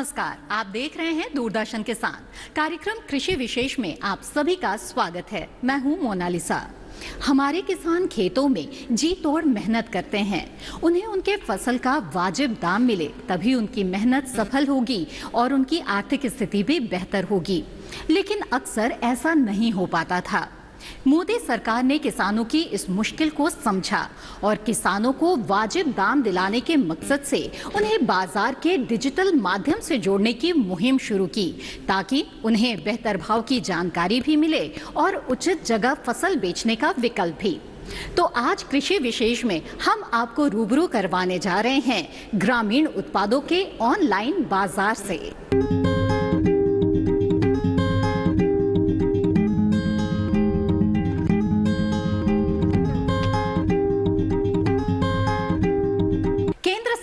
नमस्कार, आप देख रहे हैं दूरदर्शन किसान। कार्यक्रम कृषि विशेष में आप सभी का स्वागत है। मैं हूं मोनालिसा। हमारे किसान खेतों में जी तोड़ मेहनत करते हैं। उन्हें उनके फसल का वाजिब दाम मिले, तभी उनकी मेहनत सफल होगी और उनकी आर्थिक स्थिति भी बेहतर होगी। लेकिन अक्सर ऐसा नहीं हो पाता था। मोदी सरकार ने किसानों की इस मुश्किल को समझा और किसानों को वाजिब दाम दिलाने के मकसद से उन्हें बाजार के डिजिटल माध्यम से जोड़ने की मुहिम शुरू की, ताकि उन्हें बेहतर भाव की जानकारी भी मिले और उचित जगह फसल बेचने का विकल्प भी। तो आज कृषि विशेष में हम आपको रूबरू करवाने जा रहे हैं ग्रामीण उत्पादों के ऑनलाइन बाजार से।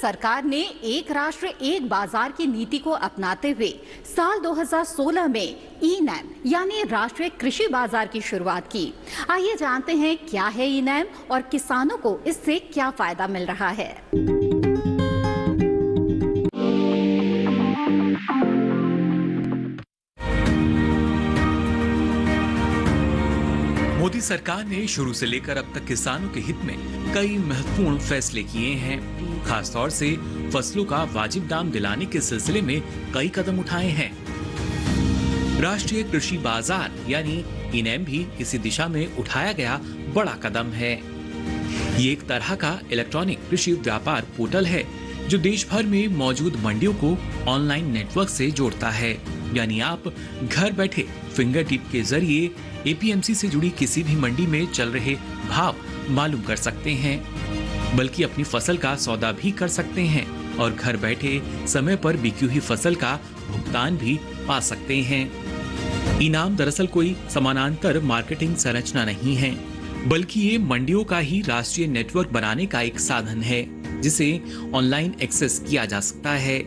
सरकार ने एक राष्ट्र एक बाजार की नीति को अपनाते हुए साल 2016 में ई-नैम यानी राष्ट्रीय कृषि बाजार की शुरुआत की। आइए जानते हैं क्या है ई-नैम और किसानों को इससे क्या फायदा मिल रहा है। मोदी सरकार ने शुरू से लेकर अब तक किसानों के हित में कई महत्वपूर्ण फैसले किए हैं। खास तौर से फसलों का वाजिब दाम दिलाने के सिलसिले में कई कदम उठाए हैं। राष्ट्रीय कृषि बाजार यानी ई-नैम भी इसी दिशा में उठाया गया बड़ा कदम है। ये एक तरह का इलेक्ट्रॉनिक कृषि व्यापार पोर्टल है जो देश भर में मौजूद मंडियों को ऑनलाइन नेटवर्क से जोड़ता है। यानी आप घर बैठे फिंगर टिप के जरिए एपीएमसी से जुड़ी किसी भी मंडी में चल रहे भाव मालूम कर सकते हैं, बल्कि अपनी फसल का सौदा भी कर सकते हैं और घर बैठे समय पर बिकी हुई फसल का भुगतान भी पा सकते हैं। इनाम दरअसल कोई समानांतर मार्केटिंग संरचना नहीं है, बल्कि ये मंडियों का ही राष्ट्रीय नेटवर्क बनाने का एक साधन है जिसे ऑनलाइन एक्सेस किया जा सकता है।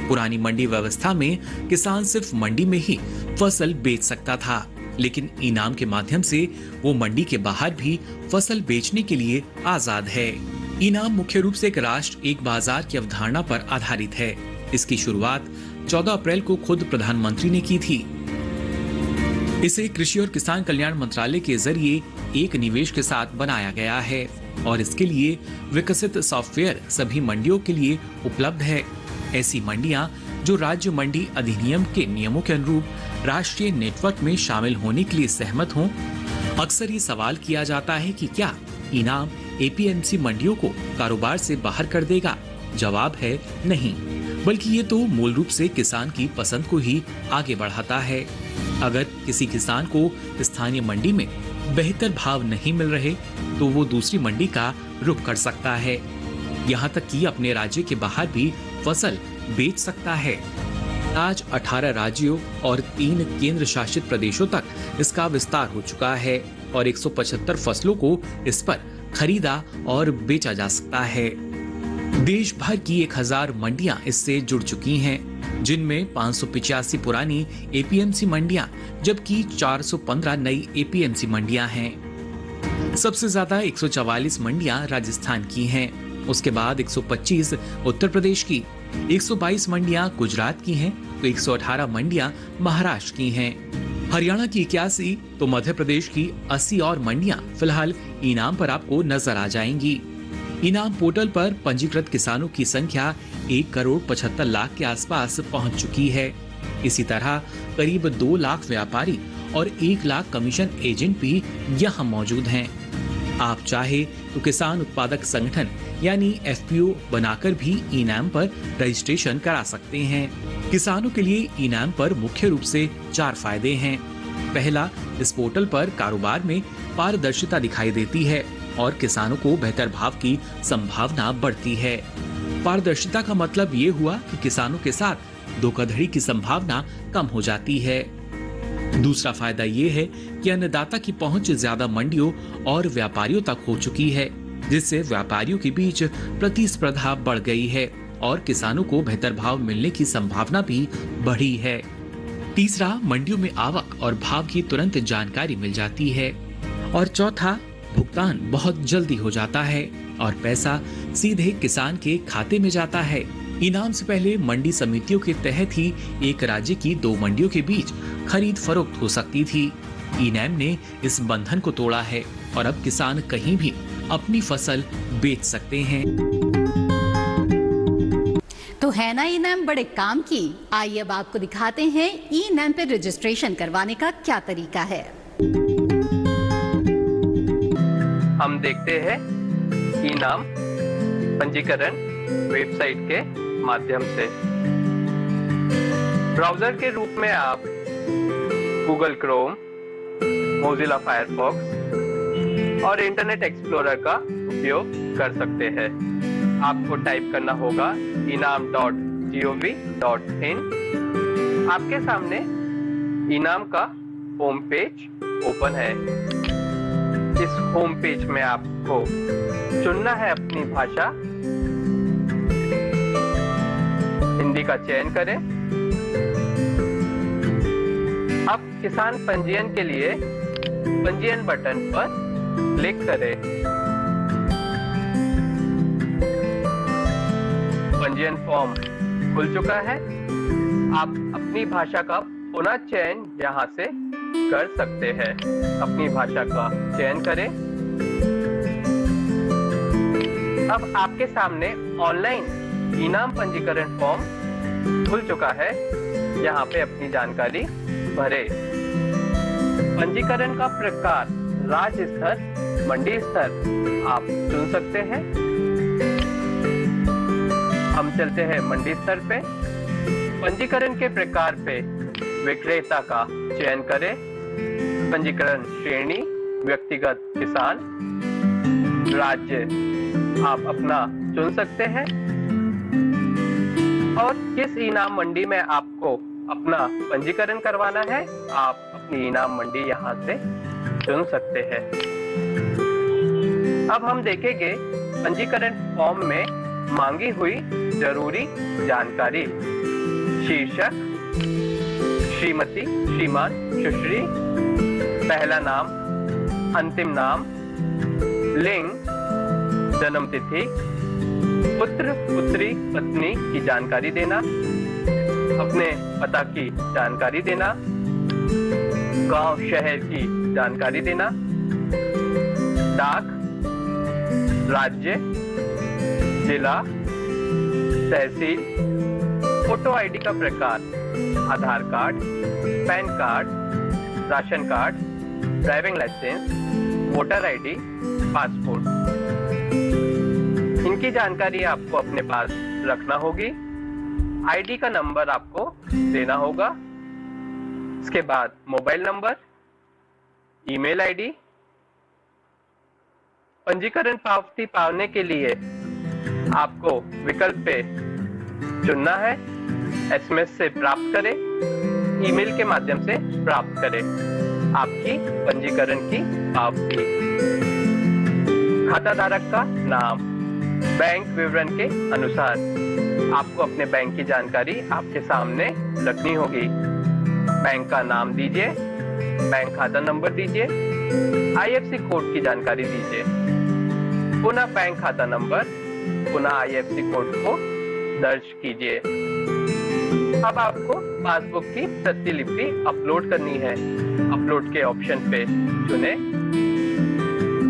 पुरानी मंडी व्यवस्था में किसान सिर्फ मंडी में ही फसल बेच सकता था, लेकिन इनाम के माध्यम से वो मंडी के बाहर भी फसल बेचने के लिए आजाद है। इनाम मुख्य रूप से एक राष्ट्र एक बाजार की अवधारणा पर आधारित है। इसकी शुरुआत 14 अप्रैल को खुद प्रधानमंत्री ने की थी। इसे कृषि और किसान कल्याण मंत्रालय के जरिए एक निवेश के साथ बनाया गया है और इसके लिए विकसित सॉफ्टवेयर सभी मंडियों के लिए उपलब्ध है। ऐसी मंडियां जो राज्य मंडी अधिनियम के नियमों के अनुरूप राष्ट्रीय नेटवर्क में शामिल होने के लिए सहमत हों। अक्सर ये सवाल किया जाता है कि क्या इनाम एपीएमसी मंडियों को कारोबार से बाहर कर देगा? जवाब है नहीं, बल्कि ये तो मूल रूप से किसान की पसंद को ही आगे बढ़ाता है। अगर किसी किसान को स्थानीय मंडी में बेहतर भाव नहीं मिल रहे तो वो दूसरी मंडी का रुख कर सकता है, यहाँ तक कि अपने राज्य के बाहर भी फसल बेच सकता है। आज 18 राज्यों और 3 केंद्र शासित प्रदेशों तक इसका विस्तार हो चुका है और 175 फसलों को इस पर खरीदा और बेचा जा सकता है। देश भर की 1000 मंडियां इससे जुड़ चुकी हैं, जिनमें 585 पुरानी एपीएमसी मंडियां जबकि 415 नई एपीएमसी मंडियां हैं। सबसे ज्यादा 144 मंडियां राजस्थान की हैं, उसके बाद 125 उत्तर प्रदेश की, 122 मंडियां गुजरात की हैं, तो 118 मंडियां महाराष्ट्र की हैं। हरियाणा की 81 तो मध्य प्रदेश की 80 और मंडियां फिलहाल इनाम पर आपको नजर आ जाएंगी। इनाम पोर्टल पर पंजीकृत किसानों की संख्या 1,75,00,000 के आसपास पहुंच चुकी है। इसी तरह करीब 2 लाख व्यापारी और 1 लाख कमीशन एजेंट भी यहाँ मौजूद हैं। आप चाहे तो किसान उत्पादक संगठन यानी एफपीओ बनाकर भी ई-नैम पर रजिस्ट्रेशन करा सकते हैं। किसानों के लिए ई-नैम पर मुख्य रूप से 4 फायदे हैं। पहला, इस पोर्टल पर कारोबार में पारदर्शिता दिखाई देती है और किसानों को बेहतर भाव की संभावना बढ़ती है। पारदर्शिता का मतलब ये हुआ कि किसानों के साथ धोखाधड़ी की संभावना कम हो जाती है। दूसरा फायदा ये है कि अन्नदाता की पहुंच ज्यादा मंडियों और व्यापारियों तक हो चुकी है, जिससे व्यापारियों के बीच प्रतिस्पर्धा बढ़ गई है और किसानों को बेहतर भाव मिलने की संभावना भी बढ़ी है। तीसरा, मंडियों में आवक और भाव की तुरंत जानकारी मिल जाती है। और चौथा, भुगतान बहुत जल्दी हो जाता है और पैसा सीधे किसान के खाते में जाता है। इनाम से पहले मंडी समितियों के तहत ही एक राज्य की 2 मंडियों के बीच खरीद फरोख्त हो सकती थी। इनाम ने इस बंधन को तोड़ा है और अब किसान कहीं भी अपनी फसल बेच सकते हैं। तो है ना इनाम बड़े काम की। आइए अब आपको दिखाते हैं इनाम पे रजिस्ट्रेशन करवाने का क्या तरीका है। हम देखते हैं इनाम पंजीकरण वेबसाइट के माध्यम से। ब्राउजर के रूप में आप गूगल क्रोम, मोजिला फायरफॉक्स और इंटरनेट एक्सप्लोरर का उपयोग कर सकते हैं। आपको टाइप करना होगा enam.gov.in। आपके सामने इनाम का होम पेज ओपन है। इस होम पेज में आपको चुनना है अपनी भाषा। हिंदी का चयन करें। अब किसान पंजीयन के लिए पंजीयन बटन पर क्लिक करें। पंजीयन फॉर्म खुल चुका है। आप अपनी भाषा का पुनः चयन यहाँ से कर सकते हैं। अपनी भाषा का चयन करें। अब आपके सामने ऑनलाइन इनाम पंजीकरण फॉर्म खुल चुका है। यहाँ पे अपनी जानकारी भरें। पंजीकरण का प्रकार राज्य स्तर, मंडी स्तर आप चुन सकते हैं। हम चलते हैं मंडी स्तर पे। पंजीकरण के प्रकार पे विक्रेता का चयन करें। पंजीकरण श्रेणी व्यक्तिगत किसान, राज्य आप अपना चुन सकते हैं और किस इनाम मंडी में आपको अपना पंजीकरण करवाना है आप अपनी इनाम मंडी यहाँ से चुन सकते हैं। अब हम देखेंगे पंजीकरण फॉर्म में मांगी हुई जरूरी जानकारी। शीर्षक, श्रीमती, श्रीमान, सुश्री, पहला नाम, अंतिम नाम, लिंग, जन्म तिथि, पुत्र, पुत्री, पत्नी की जानकारी देना, अपने पता की जानकारी देना, गांव शहर की जानकारी देना, डाक, राज्य, जिला, तहसील, फोटो आईडी का प्रकार Aadhaar card, PAN card, ration card, driving licence, voter ID, passport. इनकी जानकारी आपको अपने पास रखना होगी। आईडी का नंबर आपको देना होगा। इसके बाद मोबाइल नंबर, ईमेल आईडी। पंजीकरण पावती पाने के लिए आपको विकल्प पे चुनना है। एसएमएस से प्राप्त करें, ईमेल के माध्यम से प्राप्त करें आपकी पंजीकरण की पावती। खाता धारक का नाम बैंक विवरण के अनुसार आपको अपने बैंक की जानकारी आपके सामने रखनी होगी। बैंक का नाम दीजिए, बैंक खाता नंबर दीजिए, आईएफएससी कोड की जानकारी दीजिए, पुनः बैंक खाता नंबर, पुनः आईएफएससी कोड को दर्ज कीजिए। अब आपको पासबुक की प्रतिलिपि अपलोड करनी है। अपलोड के ऑप्शन पे चुने।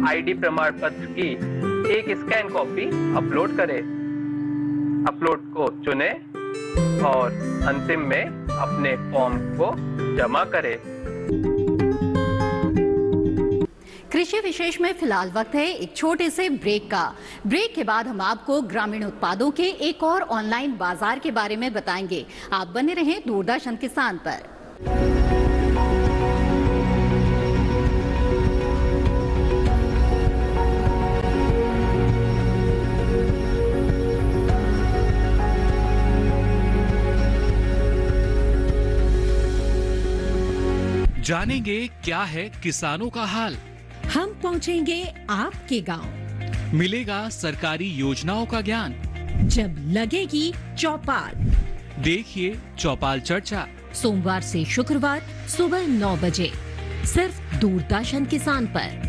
आईडी प्रमाण पत्र की एक स्कैन कॉपी अपलोड करें। अपलोड को चुने और अंतिम में अपने फॉर्म को जमा करें। कृषि विशेष में फिलहाल वक्त है एक छोटे से ब्रेक का। ब्रेक के बाद हम आपको ग्रामीण उत्पादों के एक और ऑनलाइन बाजार के बारे में बताएंगे। आप बने रहें दूरदर्शन किसान पर। जानेंगे क्या है किसानों का हाल। हम पहुंचेंगे आपके गांव। मिलेगा सरकारी योजनाओं का ज्ञान। जब लगेगी चौपाल, देखिए चौपाल चर्चा सोमवार से शुक्रवार सुबह 9 बजे सिर्फ दूरदर्शन किसान पर।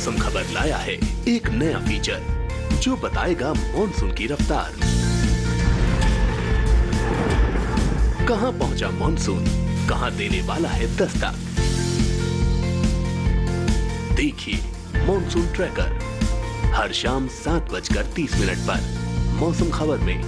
मौसम खबर लाया है एक नया फीचर जो बताएगा मॉनसून की रफ्तार। कहां पहुंचा मॉनसून, कहां देने वाला है दस्तक। देखिए मॉनसून ट्रैकर हर शाम 7:30 पर मौसम खबर में।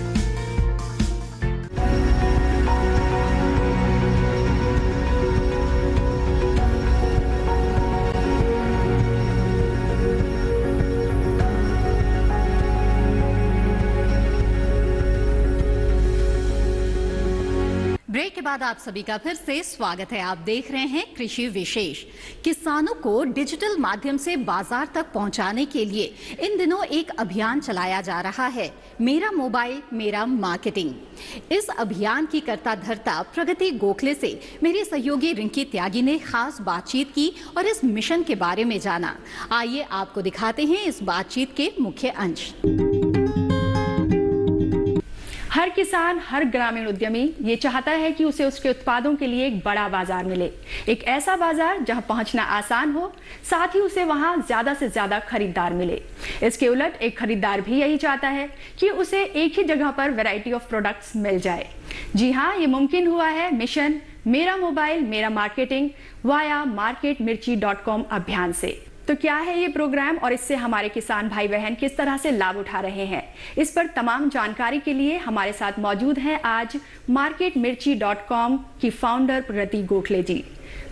ब्रेक के बाद आप सभी का फिर से स्वागत है। आप देख रहे हैं कृषि विशेष। किसानों को डिजिटल माध्यम से बाजार तक पहुंचाने के लिए इन दिनों एक अभियान चलाया जा रहा है, मेरा मोबाइल मेरा मार्केटिंग। इस अभियान की कर्ता धर्ता प्रगति गोखले से मेरे सहयोगी रिंकी त्यागी ने खास बातचीत की और इस मिशन के बारे में जाना। आइए आपको दिखाते हैं इस बातचीत के मुख्य अंश। हर किसान, हर ग्रामीण उद्यमी ये चाहता है कि उसे उसके उत्पादों के लिए एक बड़ा बाजार मिले, एक ऐसा बाजार जहां पहुंचना आसान हो, साथ ही उसे वहां ज्यादा से ज्यादा खरीदार मिले। इसके उलट एक खरीदार भी यही चाहता है कि उसे एक ही जगह पर वैरायटी ऑफ प्रोडक्ट्स मिल जाए। जी हाँ, ये मुमकिन हुआ है मिशन मेरा मोबाइल मेरा मार्केटिंग वाया marketmirchi.com अभियान से। तो क्या है ये प्रोग्राम और इससे हमारे किसान भाई बहन किस तरह से लाभ उठा रहे हैं, इस पर तमाम जानकारी के लिए हमारे साथ मौजूद हैं आज marketmirchi.com की फाउंडर प्रगति गोखले जी।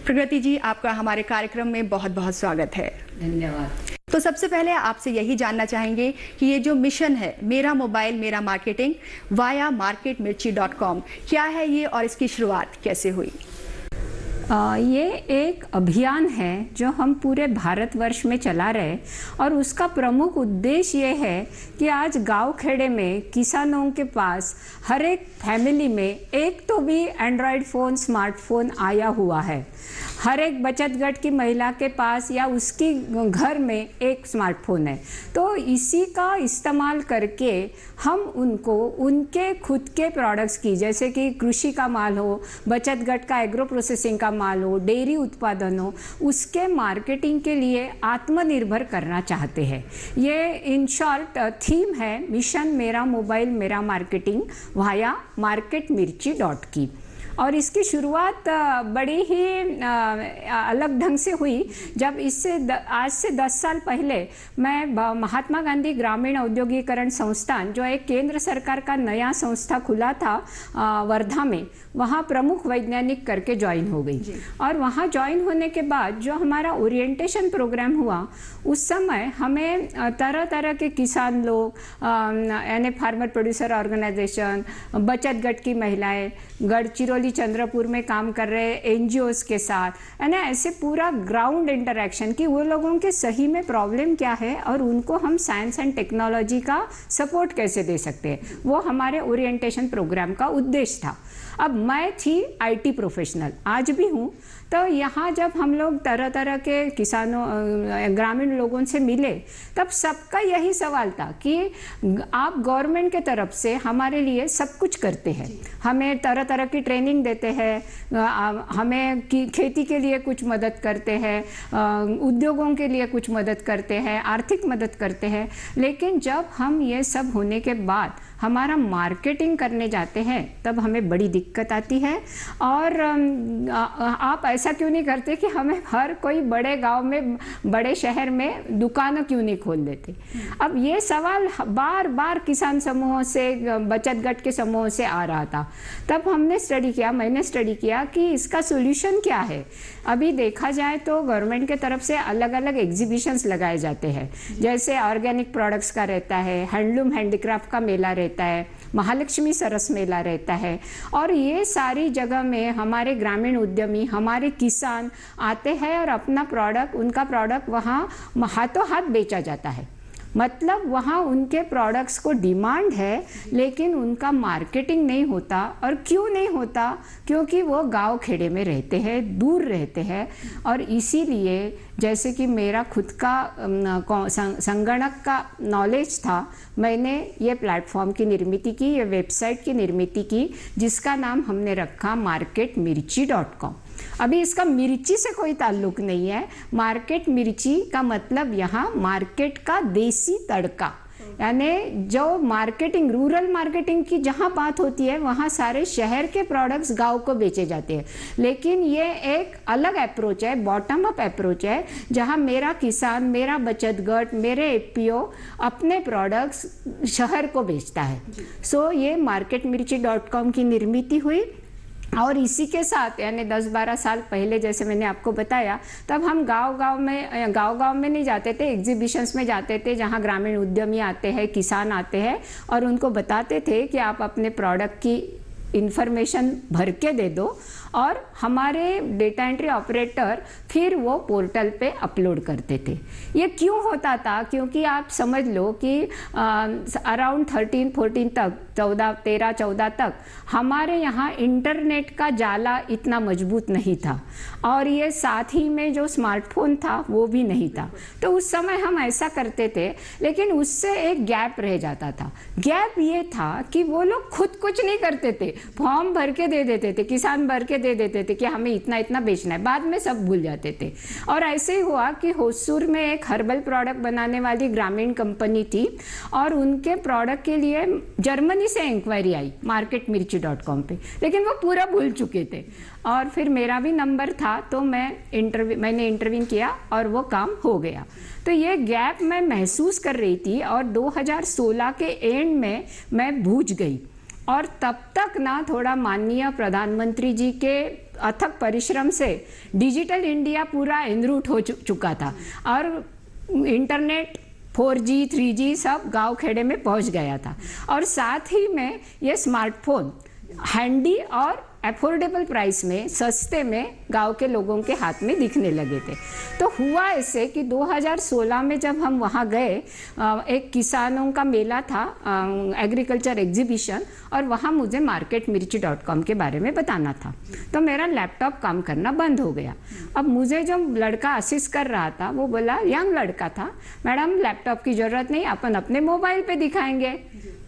प्रगति जी, आपका हमारे कार्यक्रम में बहुत बहुत स्वागत है। धन्यवाद। तो सबसे पहले आपसे यही जानना चाहेंगे कि ये जो मिशन है मेरा मोबाइल मेरा मार्केटिंग वाया marketmirchi.com, क्या है ये और इसकी शुरुआत कैसे हुई? ये एक अभियान है जो हम पूरे भारतवर्ष में चला रहे और उसका प्रमुख उद्देश्य ये है कि आज गांव खेड़े में किसानों के पास हर एक फैमिली में एक तो भी एंड्रॉयड फ़ोन स्मार्टफोन आया हुआ है। हर एक बचत गट की महिला के पास या उसकी घर में एक स्मार्टफोन है। तो इसी का इस्तेमाल करके हम उनको उनके खुद के प्रोडक्ट्स की, जैसे कि कृषि का माल हो, बचत गट का एग्रो प्रोसेसिंग का माल हो, डेयरी उत्पादन हो, उसके मार्केटिंग के लिए आत्मनिर्भर करना चाहते हैं। ये इन शॉर्ट थीम है मिशन मेरा मोबाइल मेरा मार्केटिंग वाया marketmirchi.com की। और इसकी शुरुआत बड़ी ही अलग ढंग से हुई जब आज से 10 साल पहले मैं महात्मा गांधी ग्रामीण औद्योगिकरण संस्थान, जो एक केंद्र सरकार का नया संस्था खुला था वर्धा में, वहाँ प्रमुख वैज्ञानिक करके ज्वाइन हो गई। और वहाँ ज्वाइन होने के बाद जो हमारा ओरिएंटेशन प्रोग्राम हुआ, उस समय हमें तरह तरह के किसान लोग, यानी फार्मर प्रोड्यूसर ऑर्गेनाइजेशन, बचत गट की महिलाएं, गढ़चिरौली चंद्रपुर में काम कर रहे NGOs के साथ, है ना, ऐसे पूरा ग्राउंड इंटरेक्शन कि वो लोगों के सही में प्रॉब्लम क्या है और उनको हम साइंस एंड टेक्नोलॉजी का सपोर्ट कैसे दे सकते हैं, वो हमारे ओरिएंटेशन प्रोग्राम का उद्देश्य था। अब मैं थी IT प्रोफेशनल, आज भी हूँ। तो यहाँ जब हम लोग तरह तरह के किसानों ग्रामीण लोगों से मिले, तब सबका यही सवाल था कि आप गवर्नमेंट के तरफ से हमारे लिए सब कुछ करते हैं, हमें तरह तरह की ट्रेनिंग देते हैं, हमें खेती के लिए कुछ मदद करते हैं, उद्योगों के लिए कुछ मदद करते हैं, आर्थिक मदद करते हैं, लेकिन जब हम ये सब होने के बाद हमारा मार्केटिंग करने जाते हैं तब हमें बड़ी दिक्कत आती है। और आप ऐसा क्यों नहीं करते कि हमें हर कोई बड़े गांव में, बड़े शहर में दुकान क्यों नहीं खोल देते? अब ये सवाल बार बार किसान समूहों से, बचत गट के समूहों से आ रहा था। तब हमने स्टडी किया, मैंने स्टडी किया कि इसका सोल्यूशन क्या है। अभी देखा जाए तो गवर्नमेंट के तरफ से अलग अलग एग्जीबिशंस लगाए जाते हैं, जैसे ऑर्गेनिक प्रोडक्ट्स का रहता है, हैंडलूम हैंडीक्राफ्ट का मेला रहता है, महालक्ष्मी सरस मेला रहता है, और ये सारी जगह में हमारे ग्रामीण उद्यमी, हमारे किसान आते हैं और अपना प्रोडक्ट, उनका प्रोडक्ट वहाँ हाथों हाथ बेचा जाता है। मतलब वहाँ उनके प्रोडक्ट्स को डिमांड है, लेकिन उनका मार्केटिंग नहीं होता। और क्यों नहीं होता? क्योंकि वो गांव खेड़े में रहते हैं, दूर रहते हैं। और इसीलिए जैसे कि मेरा खुद का संगणक का नॉलेज था, मैंने ये प्लेटफॉर्म की निर्मित की, ये वेबसाइट की निर्मित की, जिसका नाम हमने रखा marketmirchi.com। अभी इसका मिर्ची से कोई ताल्लुक नहीं है। मार्केट मिर्ची का मतलब यहाँ मार्केट का देसी तड़का, यानी जो मार्केटिंग, रूरल मार्केटिंग की जहाँ बात होती है वहाँ सारे शहर के प्रोडक्ट्स गांव को बेचे जाते हैं। लेकिन ये एक अलग अप्रोच है, बॉटम अप अप्रोच है, जहाँ मेरा किसान, मेरा बचत गट, मेरे एफपीओ अपने प्रोडक्ट्स शहर को बेचता है। सो ये marketmirchi.com की निर्मित हुई और इसी के साथ यानी 10-12 साल पहले जैसे मैंने आपको बताया, तब हम गांव-गांव में नहीं जाते थे, एग्जीबिशंस में जाते थे जहां ग्रामीण उद्यमी आते हैं, किसान आते हैं और उनको बताते थे कि आप अपने प्रोडक्ट की इंफॉर्मेशन भर के दे दो और हमारे डेटा एंट्री ऑपरेटर फिर वो पोर्टल पे अपलोड करते थे। ये क्यों होता था? क्योंकि आप समझ लो कि अराउंड 13-14 तक, 13-14 तक हमारे यहाँ इंटरनेट का जाला इतना मजबूत नहीं था और ये साथ ही में जो स्मार्टफोन था वो भी नहीं था। तो उस समय हम ऐसा करते थे, लेकिन उससे एक गैप रह जाता था। गैप ये था कि वो लोग खुद कुछ नहीं करते थे, फॉर्म भर के दे देते थे, किसान भर के दे देते थे कि हमें इतना इतना बेचना है, बाद में सब भूल जाते थे। और ऐसे ही हुआ कि होसूर में एक हर्बल प्रोडक्ट बनाने वाली ग्रामीण कंपनी थी और उनके प्रोडक्ट के लिए जर्मनी से इंक्वायरी आई marketmirchi.com पे, लेकिन वो पूरा भूल चुके थे। और फिर मेरा भी नंबर था तो मैंने इंटरव्यू किया और वो काम हो गया। तो ये गैप मैं महसूस कर रही थी और 2016 के एंड में मैं बूझ गई और तब तक ना थोड़ा माननीय प्रधानमंत्री जी के अथक परिश्रम से डिजिटल इंडिया पूरा एनरूट हो चुका था और इंटरनेट 4G 3G सब गांव खेड़े में पहुंच गया था और साथ ही में ये स्मार्टफोन हैंडी और अफोर्डेबल प्राइस में, सस्ते में गांव के लोगों के हाथ में दिखने लगे थे। तो हुआ ऐसे कि 2016 में जब हम वहाँ गए, एक किसानों का मेला था, एग्रीकल्चर एग्जीबिशन, और वहाँ मुझे marketmirchi.com के बारे में बताना था। तो मेरा लैपटॉप काम करना बंद हो गया। अब मुझे जो लड़का असिस्ट कर रहा था वो बोला, यंग लड़का था, मैडम लैपटॉप की ज़रूरत नहीं, अपन अपने मोबाइल पे दिखाएंगे।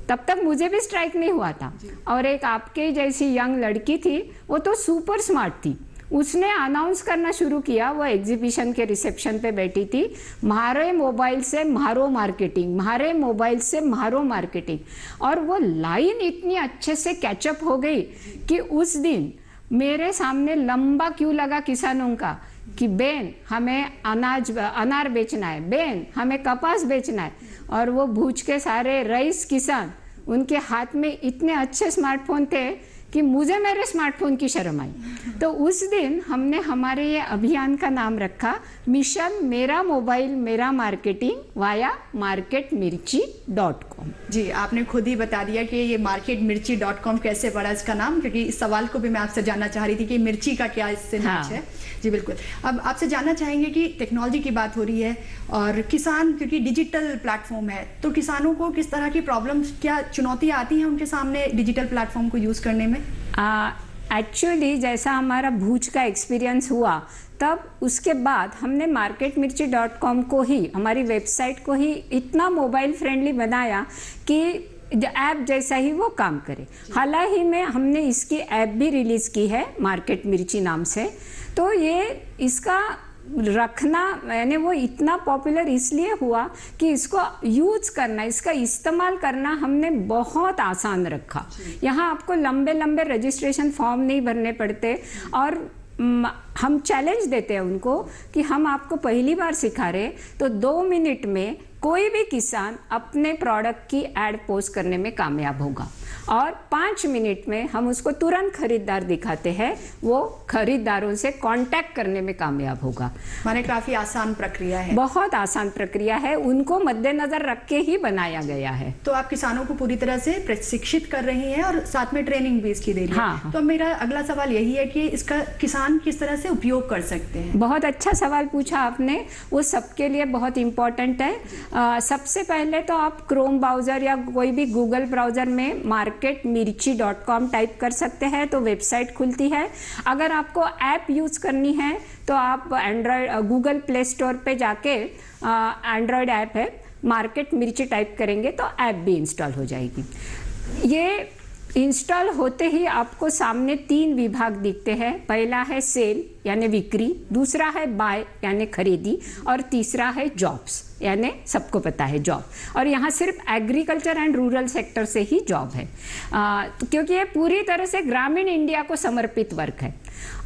तब तक मुझे भी स्ट्राइक नहीं हुआ था। और एक आपके जैसी यंग लड़की थी, वो तो सुपर स्मार्ट थी, उसने अनाउंस करना शुरू किया। वो एग्जीबिशन के रिसेप्शन पे बैठी थी, म्हारे मोबाइल से म्हारो मार्केटिंग, म्हारे मोबाइल से म्हारो मार्केटिंग। और वो लाइन इतनी अच्छे से कैचअप हो गई कि उस दिन मेरे सामने लंबा क्यू लगा किसानों का कि बेन हमें अनार बेचना है, बेन हमें कपास बेचना है। और वो भूज के सारे रईस किसान, उनके हाथ में इतने अच्छे स्मार्टफोन थे कि मुझे मेरे स्मार्टफोन की शर्म आई। तो उस दिन हमने हमारे ये अभियान का नाम रखा मिशन मेरा मोबाइल मेरा मार्केटिंग वाया marketmirchi.com। जी, आपने खुद ही बता दिया कि ये marketmirchi.com कैसे पड़ा इसका नाम, क्योंकि इस सवाल को भी मैं आपसे जानना चाह रही थी कि मिर्ची का क्या इससे मैच है। जी बिल्कुल। अब आपसे जानना चाहेंगे कि टेक्नोलॉजी की बात हो रही है और किसान, क्योंकि डिजिटल प्लेटफॉर्म है, तो किसानों को किस तरह की प्रॉब्लम्स, क्या चुनौतियाँ आती हैं उनके सामने डिजिटल प्लेटफॉर्म को यूज़ करने में? एक्चुअली जैसा हमारा भूज का एक्सपीरियंस हुआ, तब उसके बाद हमने marketmirchi.com को ही, हमारी वेबसाइट को ही इतना मोबाइल फ्रेंडली बनाया कि ऐप जैसा ही वो काम करे। हाल ही में हमने इसकी ऐप भी रिलीज़ की है मार्केट मिर्ची नाम से। तो ये इसका रखना, यानी वो इतना पॉपुलर इसलिए हुआ कि इसको यूज़ करना, इसका इस्तेमाल करना हमने बहुत आसान रखा। यहाँ आपको लंबे लंबे रजिस्ट्रेशन फॉर्म नहीं भरने पड़ते और हम चैलेंज देते हैं उनको कि हम आपको पहली बार सिखा रहे तो 2 मिनट में कोई भी किसान अपने प्रोडक्ट की एड पोस्ट करने में कामयाब होगा और 5 मिनट में हम उसको तुरंत खरीदार दिखाते हैं, वो खरीदारों से कांटेक्ट करने में कामयाब होगा। माने काफ़ी आसान प्रक्रिया है। बहुत आसान प्रक्रिया है, उनको मद्देनजर रख के ही बनाया गया है। तो आप किसानों को पूरी तरह से प्रशिक्षित कर रही हैं और साथ में ट्रेनिंग भी इसकी दे रही हैं। हाँ। तो मेरा अगला सवाल यही है कि इसका किसान किस तरह से उपयोग कर सकते हैं? बहुत अच्छा सवाल पूछा आपने, वो सबके लिए बहुत इम्पोर्टेंट है। सबसे पहले तो आप क्रोम ब्राउज़र या कोई भी गूगल ब्राउज़र में marketmirchi.com टाइप कर सकते हैं तो वेबसाइट खुलती है। अगर आपको ऐप यूज़ करनी है तो आप गूगल प्ले स्टोर पे जाके एंड्रॉयड ऐप है, मार्केट मिर्ची टाइप करेंगे तो ऐप भी इंस्टॉल हो जाएगी। ये इंस्टॉल होते ही आपको सामने 3 विभाग दिखते हैं। पहला है सेल यानी बिक्री, दूसरा है बाय यानी खरीदी, और तीसरा है जॉब्स यानी सबको पता है जॉब। और यहाँ सिर्फ एग्रीकल्चर एंड रूरल सेक्टर से ही जॉब है, क्योंकि ये पूरी तरह से ग्रामीण इंडिया को समर्पित वर्क है।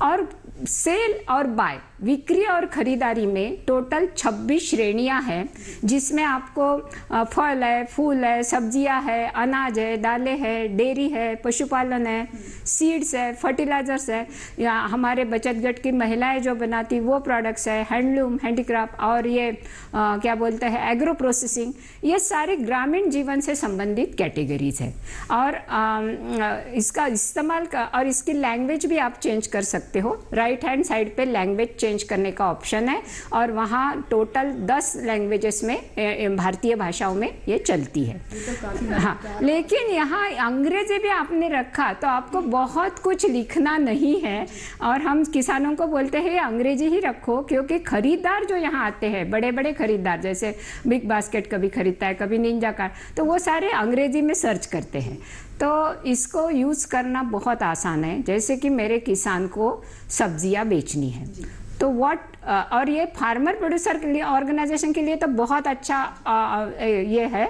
और सेल और बाय, बिक्री और खरीदारी में टोटल 26 श्रेणियां हैं, जिसमें आपको फल है, फूल है, सब्जियां है, अनाज है, दालें है, डेयरी है, पशुपालन है, सीड्स है, फर्टिलाइजर्स है, या हमारे बचत गट की महिलाएं जो बनाती वो प्रोडक्ट्स है, हैंडलूम, हैंडीक्राफ्ट, और ये क्या बोलते हैं एग्रो प्रोसेसिंग, ये सारे ग्रामीण जीवन से संबंधित कैटेगरीज है। और इसका इस्तेमाल और इसकी लैंग्वेज भी आप चेंज कर सकते हो। राइट हैंड साइड पे लैंग्वेज चेंज करने का ऑप्शन है, और वहाँ टोटल 10 लैंग्वेजेस में भारतीय भाषाओं में ये चलती है। हाँ, लेकिन यहाँ अंग्रेजी भी आपने रखा तो आपको बहुत कुछ लिखना नहीं है, और हम किसानों को बोलते हैं अंग्रेजी ही रखो, क्योंकि खरीदार जो यहाँ आते हैं, बड़े बड़े खरीदार जैसे बिग बास्केट कभी खरीदता है, कभी निंजा कार, तो वो सारे अंग्रेजी में सर्च करते हैं। तो इसको यूज़ करना बहुत आसान है। जैसे कि मेरे किसान को सब्जियां बेचनी है, तो और ये फार्मर प्रोड्यूसर के लिए, ऑर्गेनाइजेशन के लिए तो बहुत अच्छा ये है,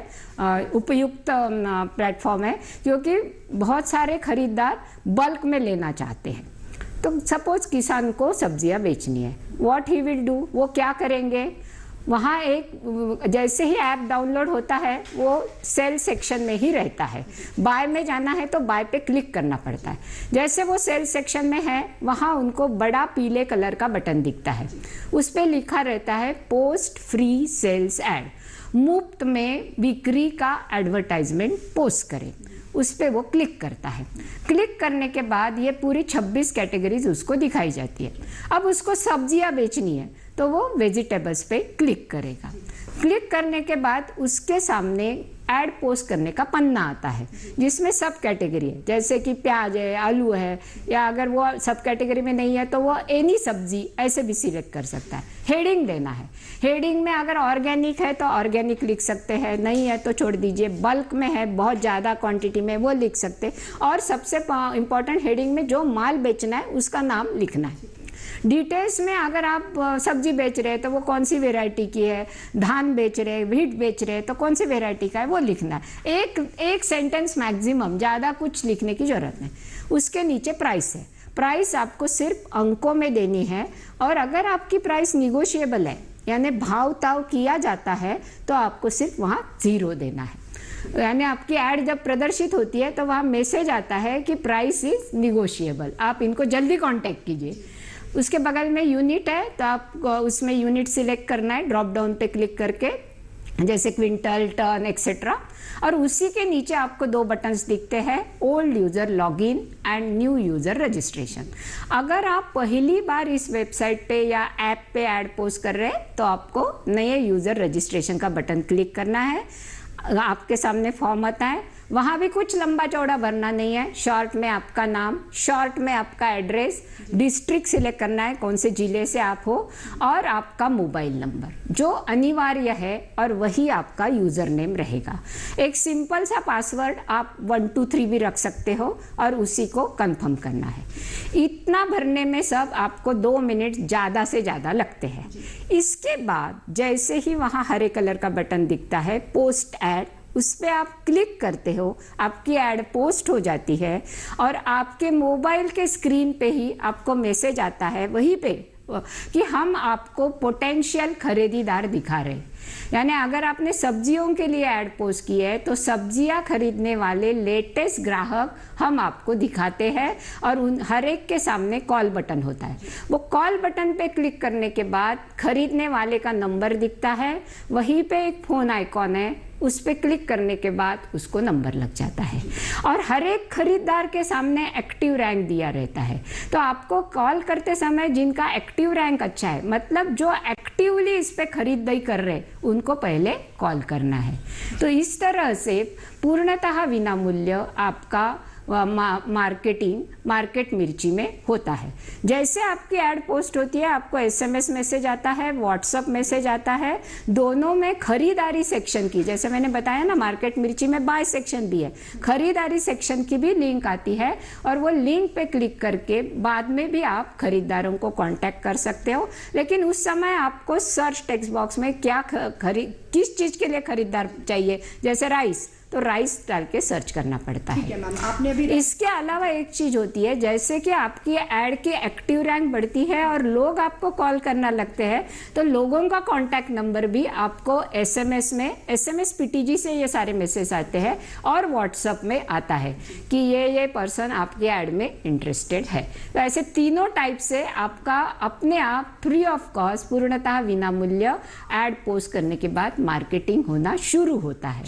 उपयुक्त प्लेटफॉर्म है, क्योंकि बहुत सारे खरीदार बल्क में लेना चाहते हैं। तो सपोज किसान को सब्जियां बेचनी है, व्हाट ही विल डू, वो क्या करेंगे, वहाँ एक जैसे ही ऐप डाउनलोड होता है वो सेल सेक्शन में ही रहता है। बाय में जाना है तो बाय पे क्लिक करना पड़ता है। जैसे वो सेल सेक्शन में है, वहाँ उनको बड़ा पीले कलर का बटन दिखता है, उस पर लिखा रहता है पोस्ट फ्री सेल्स ऐड, मुफ्त में बिक्री का एडवर्टाइजमेंट पोस्ट करें। उस पर वो क्लिक करता है। क्लिक करने के बाद ये पूरी 26 कैटेगरीज उसको दिखाई जाती है। अब उसको सब्जियां बेचनी है तो वो वेजिटेबल्स पे क्लिक करेगा। क्लिक करने के बाद उसके सामने ऐड पोस्ट करने का पन्ना आता है, जिसमें सब कैटेगरी है, जैसे कि प्याज है, आलू है, या अगर वो सब कैटेगरी में नहीं है तो वो एनी सब्जी ऐसे भी सिलेक्ट कर सकता है। हेडिंग देना है, हेडिंग में अगर ऑर्गेनिक है तो ऑर्गेनिक लिख सकते हैं, नहीं है तो छोड़ दीजिए। बल्क में है, बहुत ज़्यादा क्वांटिटी में, वो लिख सकते। और सबसे इम्पॉर्टेंट, हेडिंग में जो माल बेचना है उसका नाम लिखना है। डिटेल्स में अगर आप सब्जी बेच रहे हैं तो वो कौन सी वैरायटी की है, धान बेच रहे हैं, व्हीट बेच रहे हैं तो कौन सी वैरायटी का है वो लिखना है। एक सेंटेंस मैक्सिमम, ज़्यादा कुछ लिखने की ज़रूरत नहीं। उसके नीचे प्राइस है, प्राइस आपको सिर्फ अंकों में देनी है, और अगर आपकी प्राइस निगोशिएबल है यानी भाव ताव किया जाता है तो आपको सिर्फ वहाँ 0 देना है। यानी आपकी ऐड जब प्रदर्शित होती है तो वहाँ मैसेज आता है कि प्राइस इज निगोशिएबल, आप इनको जल्दी कांटेक्ट कीजिए। उसके बगल में यूनिट है तो आपको उसमें यूनिट सिलेक्ट करना है, ड्रॉप डाउन पे क्लिक करके, जैसे क्विंटल, टन, एक्सेट्रा। और उसी के नीचे आपको 2 बटन्स दिखते हैं, old user login and new user registration. अगर आप पहली बार इस वेबसाइट पे या ऐप पे ऐड पोस्ट कर रहे हैं तो आपको नए यूज़र रजिस्ट्रेशन का बटन क्लिक करना है। आपके सामने फॉर्म आता है, वहाँ भी कुछ लंबा चौड़ा भरना नहीं है। शॉर्ट में आपका नाम, शॉर्ट में आपका एड्रेस, डिस्ट्रिक्ट सिलेक्ट करना है कौन से ज़िले से आप हो, और आपका मोबाइल नंबर जो अनिवार्य है, और वही आपका यूज़र नेम रहेगा। एक सिंपल सा पासवर्ड आप 1 2 3 भी रख सकते हो, और उसी को कंफर्म करना है। इतना भरने में सब आपको 2 मिनट ज़्यादा से ज़्यादा लगते हैं। इसके बाद जैसे ही वहाँ हरे कलर का बटन दिखता है पोस्ट ऐड, उस पर आप क्लिक करते हो, आपकी ऐड पोस्ट हो जाती है, और आपके मोबाइल के स्क्रीन पे ही आपको मैसेज आता है वहीं पे कि हम आपको पोटेंशियल खरीदार दिखा रहे हैं। यानी अगर आपने सब्जियों के लिए ऐड पोस्ट की है तो सब्जियां खरीदने वाले लेटेस्ट ग्राहक हम आपको दिखाते हैं, और उन हर एक के सामने कॉल बटन होता है। वो कॉल बटन पे क्लिक करने के बाद खरीदने वाले का नंबर दिखता है, वहीं पे एक फ़ोन आइकॉन है, उस पर क्लिक करने के बाद उसको नंबर लग जाता है, और हर एक खरीदार के सामने एक्टिव रैंक दिया रहता है। तो आपको कॉल करते समय जिनका एक्टिव रैंक अच्छा है, मतलब जो एक्टिवली इस पर खरीदारी कर रहे, उनको पहले कॉल करना है। तो इस तरह से पूर्णतः विनामूल्य आपका मार्केट मिर्ची में होता है। जैसे आपकी ऐड पोस्ट होती है, आपको SMS मैसेज आता है, व्हाट्सअप मैसेज आता है, दोनों में खरीदारी सेक्शन की, जैसे मैंने बताया ना मार्केट मिर्ची में बाय सेक्शन भी है, खरीदारी सेक्शन की भी लिंक आती है और वो लिंक पे क्लिक करके बाद में भी आप खरीदारों को कांटेक्ट कर सकते हो। लेकिन उस समय आपको सर्च टेक्स्ट बॉक्स में क्या किस चीज़ के लिए खरीदार चाहिए, जैसे राइस, तो राइस डाल के सर्च करना पड़ता है। मैम, आपने अभी इसके अलावा एक चीज़ होती है, जैसे कि आपकी ऐड की एक्टिव रैंक बढ़ती है और लोग आपको कॉल करना लगते हैं, तो लोगों का कॉन्टैक्ट नंबर भी आपको SMS में, SMS PTG से ये सारे मैसेज आते हैं और व्हाट्सएप में आता है कि ये पर्सन आपकी ऐड में इंटरेस्टेड है। तो ऐसे तीनों टाइप से आपका अपने आप फ्री ऑफ कॉस्ट, पूर्णतः विनामूल्य ऐड पोस्ट करने के बाद मार्केटिंग होना शुरू होता है।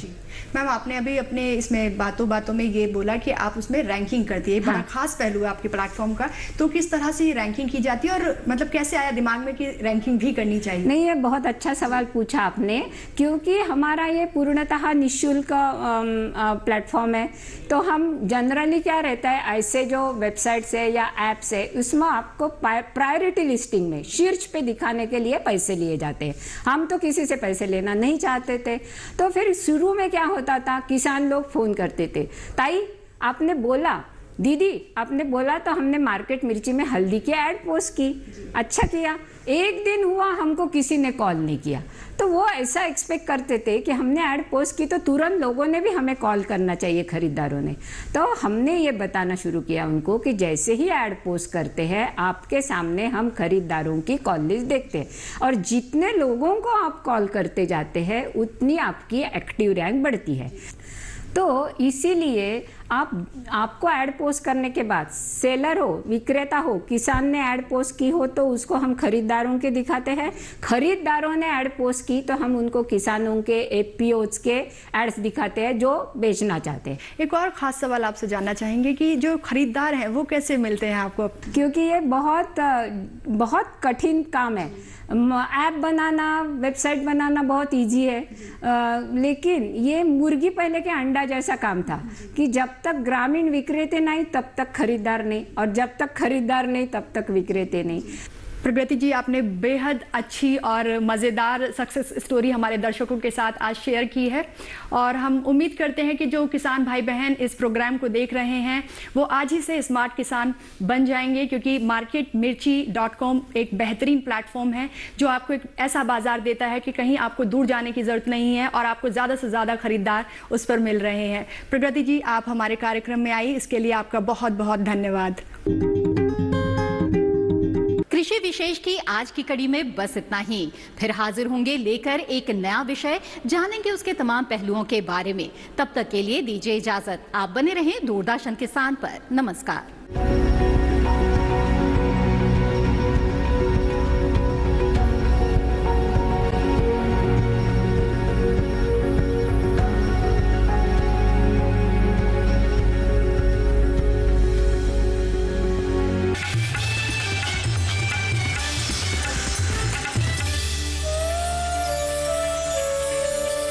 मैम, आपने अभी अपने इसमें बातों में ये बोला कि आप उसमें रैंकिंग करती है, बड़ा खास पहलू है आपके प्लेटफॉर्म का। तो किस तरह से ये रैंकिंग की जाती है और मतलब कैसे आया दिमाग में कि रैंकिंग भी करनी चाहिए? नहीं, ये बहुत अच्छा सवाल पूछा आपने, क्योंकि हमारा ये पूर्णतः निःशुल्क प्लेटफॉर्म है। तो हम जनरली क्या रहता है, ऐसे जो वेबसाइट्स है या ऐप्स है उसमें आपको प्रायोरिटी लिस्टिंग में शीर्ष पे दिखाने के लिए पैसे लिए जाते हैं। हम तो किसी से पैसे लेना नहीं चाहते थे, तो फिर शुरू में क्या होता था, किसान लोग फोन करते थे, ताई आपने बोला, दीदी आपने बोला तो हमने मार्केट मिर्ची में हल्दी की ऐड पोस्ट की, अच्छा किया। एक दिन हुआ हमको किसी ने कॉल नहीं किया, तो वो ऐसा एक्सपेक्ट करते थे कि हमने ऐड पोस्ट की तो तुरंत लोगों ने भी हमें कॉल करना चाहिए, खरीदारों ने। तो हमने ये बताना शुरू किया उनको कि जैसे ही ऐड पोस्ट करते हैं आपके सामने हम खरीदारों की कॉल लिस्ट देखते हैं और जितने लोगों को आप कॉल करते जाते हैं उतनी आपकी एक्टिव रैंक बढ़ती है। तो इसीलिए आपको ऐड पोस्ट करने के बाद सेलर हो, विक्रेता हो, किसान ने ऐड पोस्ट की हो तो उसको हम खरीदारों के दिखाते हैं, खरीदारों ने ऐड पोस्ट की तो हम उनको किसानों के APOs के एड्स दिखाते हैं जो बेचना चाहते हैं। एक और खास सवाल आपसे जानना चाहेंगे कि जो खरीदार हैं वो कैसे मिलते हैं आपको? क्योंकि ये बहुत कठिन काम है। ऐप बनाना, वेबसाइट बनाना बहुत इजी है, लेकिन ये मुर्गी पहले के अंडा जैसा काम था कि जब तक ग्रामीण विक्रेता नहीं तब तक खरीदार नहीं, और जब तक खरीदार नहीं तब तक विक्रेता नहीं। प्रगति जी, आपने बेहद अच्छी और मज़ेदार सक्सेस स्टोरी हमारे दर्शकों के साथ आज शेयर की है और हम उम्मीद करते हैं कि जो किसान भाई बहन इस प्रोग्राम को देख रहे हैं वो आज ही से स्मार्ट किसान बन जाएंगे, क्योंकि marketmirchi.com एक बेहतरीन प्लेटफॉर्म है जो आपको एक ऐसा बाजार देता है कि कहीं आपको दूर जाने की ज़रूरत नहीं है और आपको ज़्यादा से ज़्यादा खरीदार उस पर मिल रहे हैं। प्रगति जी, आप हमारे कार्यक्रम में आई, इसके लिए आपका बहुत बहुत धन्यवाद। कृषि विशेष की आज की कड़ी में बस इतना ही। फिर हाजिर होंगे लेकर एक नया विषय, जानेंगे उसके तमाम पहलुओं के बारे में। तब तक के लिए दीजिए इजाजत। आप बने रहें दूरदर्शन किसान पर। नमस्कार।